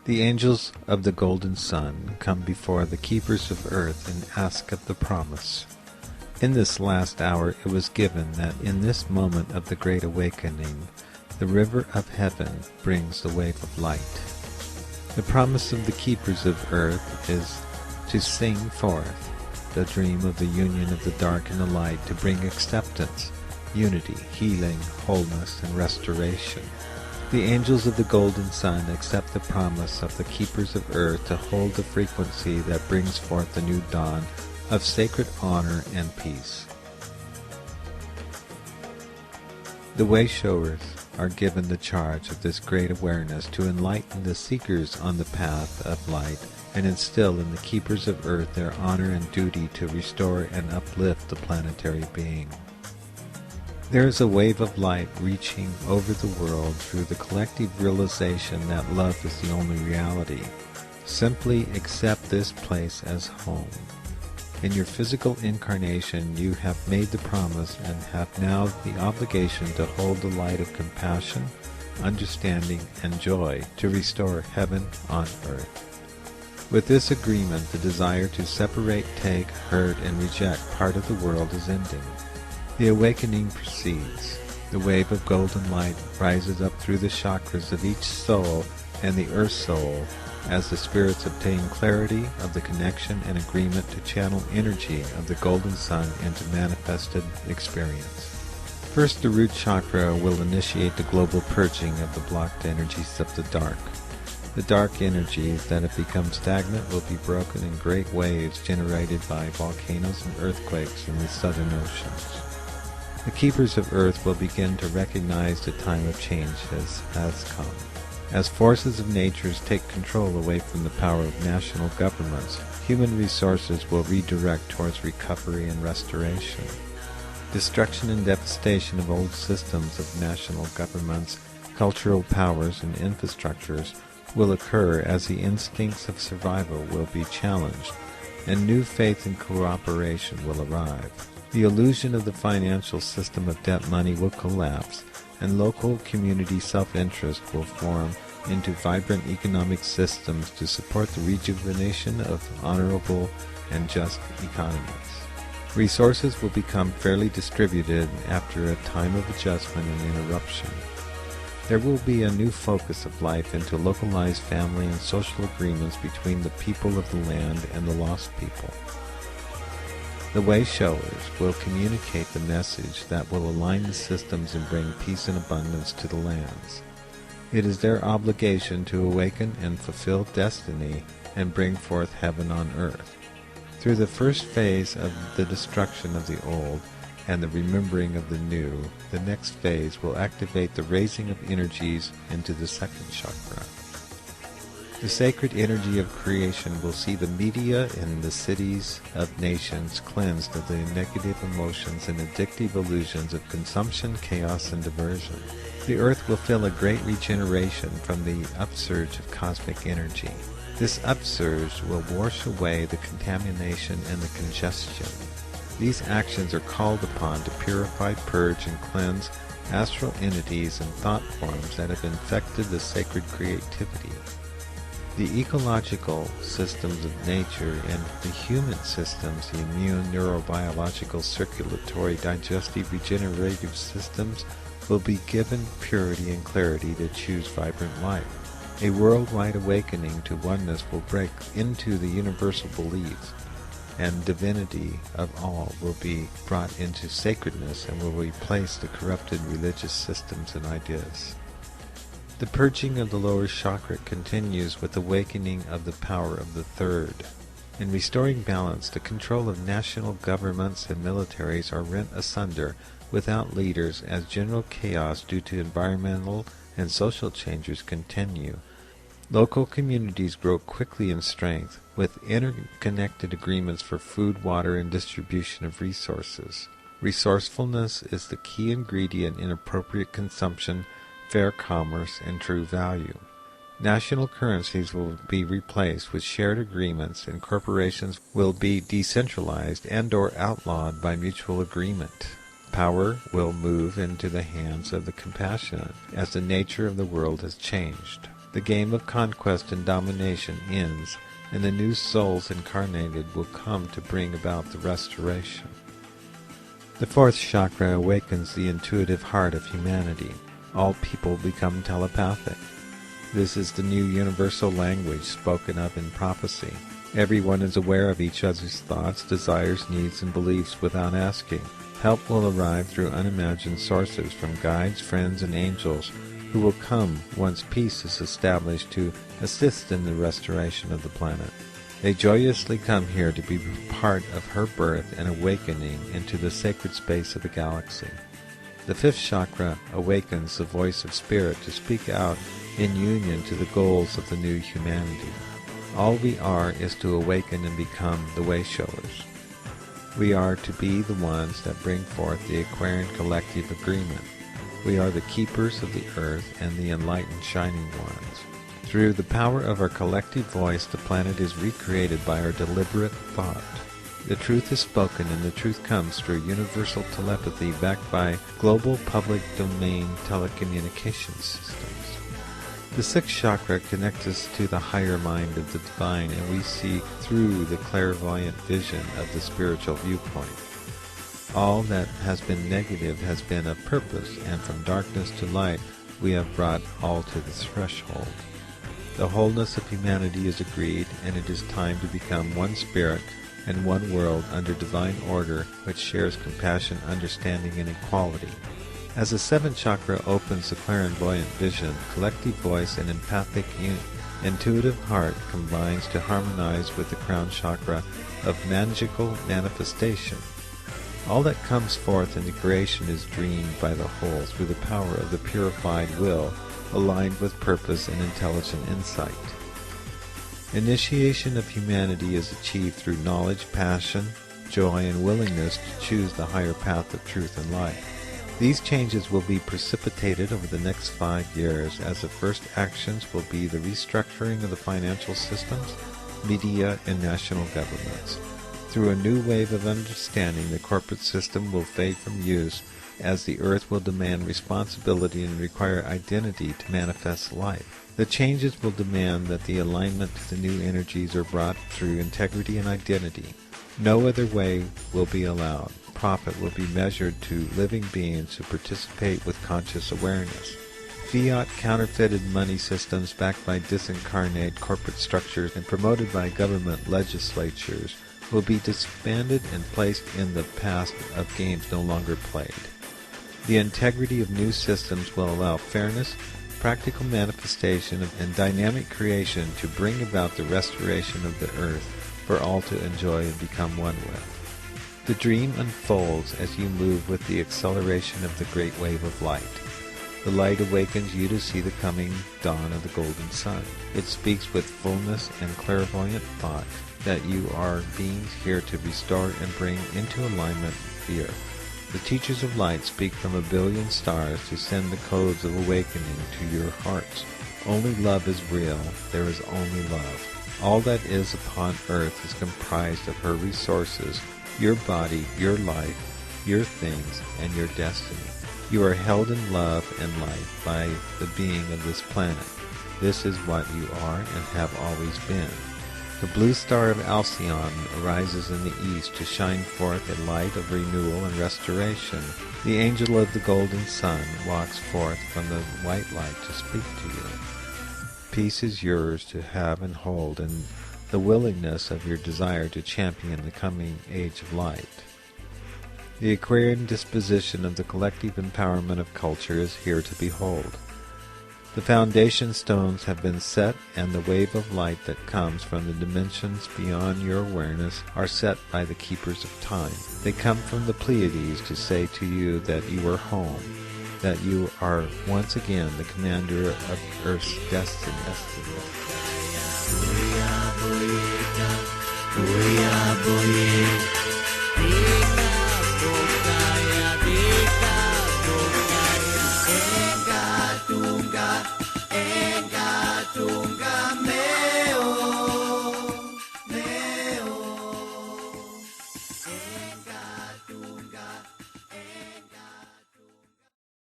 The angels of the golden sun come before the keepers of earth and ask of the promise. In this last hour it was given that in this moment of the great awakening, the river of heaven brings the wave of light. The promise of the keepers of earth is to sing forth the dream of the union of the dark and the light, to bring acceptance, unity, healing, wholeness, and restoration. The angels of the golden sun accept the promise of the keepers of earth to hold the frequency that brings forth the new dawn of sacred honor and peace. The way-showers are given the charge of this great awareness to enlighten the seekers on the path of light and instill in the keepers of earth their honor and duty to restore and uplift the planetary being. There is a wave of light reaching over the world through the collective realization that love is the only reality. Simply accept this place as home. In your physical incarnation, you have made the promise and have now the obligation to hold the light of compassion, understanding, and joy to restore heaven on earth. With this agreement, the desire to separate, take, hurt, and reject part of the world is ending. The awakening proceeds. The wave of golden light rises up through the chakras of each soul and the earth soul as the spirits obtain clarity of the connection and agreement to channel energy of the golden sun into manifested experience. First, the root chakra will initiate the global purging of the blocked energies of the dark. The dark energies that have become stagnant will be broken in great waves generated by volcanoes and earthquakes in the southern oceans. The keepers of earth will begin to recognize the time of change has come. As forces of nature take control away from the power of national governments, human resources will redirect towards recovery and restoration. Destruction and devastation of old systems of national governments, cultural powers, and infrastructures will occur as the instincts of survival will be challenged, and new faith and cooperation will arrive. The illusion of the financial system of debt money will collapse, and local community self-interest will form into vibrant economic systems to support the rejuvenation of honorable and just economies. Resources will become fairly distributed after a time of adjustment and interruption. There will be a new focus of life into localized family and social agreements between the people of the land and the lost people. The way-showers will communicate the message that will align the systems and bring peace and abundance to the lands. It is their obligation to awaken and fulfill destiny and bring forth heaven on earth. Through the first phase of the destruction of the old and the remembering of the new, the next phase will activate the raising of energies into the second chakra. The sacred energy of creation will see the media in the cities of nations cleansed of the negative emotions and addictive illusions of consumption, chaos, and diversion. The earth will feel a great regeneration from the upsurge of cosmic energy. This upsurge will wash away the contamination and the congestion. These actions are called upon to purify, purge, and cleanse astral entities and thought forms that have infected the sacred creativity. The ecological systems of nature and the human systems, the immune, neurobiological, circulatory, digestive, regenerative systems, will be given purity and clarity to choose vibrant life. A worldwide awakening to oneness will break into the universal beliefs, and divinity of all will be brought into sacredness and will replace the corrupted religious systems and ideas. The purging of the lower chakra continues with awakening of the power of the third. In restoring balance, the control of national governments and militaries are rent asunder without leaders as general chaos due to environmental and social changes continue. Local communities grow quickly in strength with interconnected agreements for food, water, and distribution of resources. Resourcefulness is the key ingredient in appropriate consumption, fair commerce, and true value. National currencies will be replaced with shared agreements, and corporations will be decentralized and/or outlawed by mutual agreement. Power will move into the hands of the compassionate as the nature of the world has changed. The game of conquest and domination ends, and the new souls incarnated will come to bring about the restoration. The fourth chakra awakens the intuitive heart of humanity. All people become telepathic. This is the new universal language spoken of in prophecy. Everyone is aware of each other's thoughts, desires, needs, and beliefs without asking. Help will arrive through unimagined sources from guides, friends, and angels who will come once peace is established to assist in the restoration of the planet. They joyously come here to be part of her birth and awakening into the sacred space of the galaxy. The fifth chakra awakens the voice of spirit to speak out in union to the goals of the new humanity. All we are is to awaken and become the way-showers. We are to be the ones that bring forth the Aquarian collective agreement. We are the keepers of the earth and the enlightened shining ones. Through the power of our collective voice, the planet is recreated by our deliberate thought. The truth is spoken, and the truth comes through universal telepathy backed by global public domain telecommunications systems. The sixth chakra connects us to the higher mind of the divine, and we see through the clairvoyant vision of the spiritual viewpoint. All that has been negative has been of purpose, and from darkness to light we have brought all to the threshold. The wholeness of humanity is agreed, and it is time to become one spirit and one world under divine order which shares compassion, understanding, and equality. As the seventh chakra opens the clairvoyant vision, collective voice and empathic intuitive heart combines to harmonize with the crown chakra of magical manifestation. All that comes forth in the creation is dreamed by the whole through the power of the purified will, aligned with purpose and intelligent insight. Initiation of humanity is achieved through knowledge, passion, joy, and willingness to choose the higher path of truth and light. These changes will be precipitated over the next 5 years, as the first actions will be the restructuring of the financial systems, media, and national governments. Through a new wave of understanding, the corporate system will fade from use, as the earth will demand responsibility and require identity to manifest life. The changes will demand that the alignment to the new energies are brought through integrity and identity. No other way will be allowed. Profit will be measured to living beings who participate with conscious awareness. Fiat counterfeited money systems backed by disincarnate corporate structures and promoted by government legislatures will be disbanded and placed in the past of games no longer played. The integrity of new systems will allow fairness, practical manifestation, and dynamic creation to bring about the restoration of the earth for all to enjoy and become one with. The dream unfolds as you move with the acceleration of the great wave of light. The light awakens you to see the coming dawn of the golden sun. It speaks with fullness and clairvoyant thought that you are beings here to restore and bring into alignment the earth. The teachers of light speak from a billion stars to send the codes of awakening to your hearts. Only love is real. There is only love. All that is upon earth is comprised of her resources, your body, your life, your things, and your destiny. You are held in love and light by the being of this planet. This is what you are and have always been. The blue star of Alcyone arises in the east to shine forth a light of renewal and restoration. The angel of the golden sun walks forth from the white light to speak to you. Peace is yours to have and hold, and the willingness of your desire to champion the coming age of light. The Aquarian disposition of the collective empowerment of culture is here to behold. The foundation stones have been set, and the wave of light that comes from the dimensions beyond your awareness are set by the keepers of time. They come from the Pleiades to say to you that you are home, that you are once again the commander of Earth's destiny. Booyah, booyah, booyah, booyah.